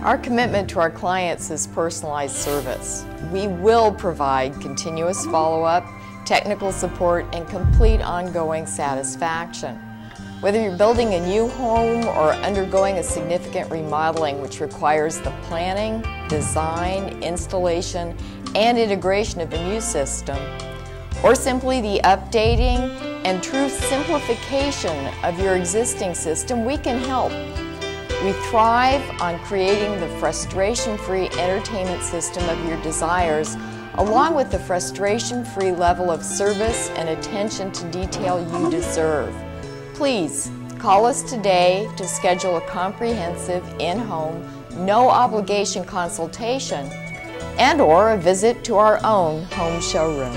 Our commitment to our clients is personalized service. We will provide continuous follow-up, technical support, and complete ongoing satisfaction. Whether you're building a new home or undergoing a significant remodeling which requires the planning, design, installation, and integration of a new system, or simply the updating and true simplification of your existing system, we can help. We thrive on creating the frustration-free entertainment system of your desires, along with the frustration-free level of service and attention to detail you deserve. Please call us today to schedule a comprehensive in-home, no-obligation consultation and/or a visit to our own home showroom.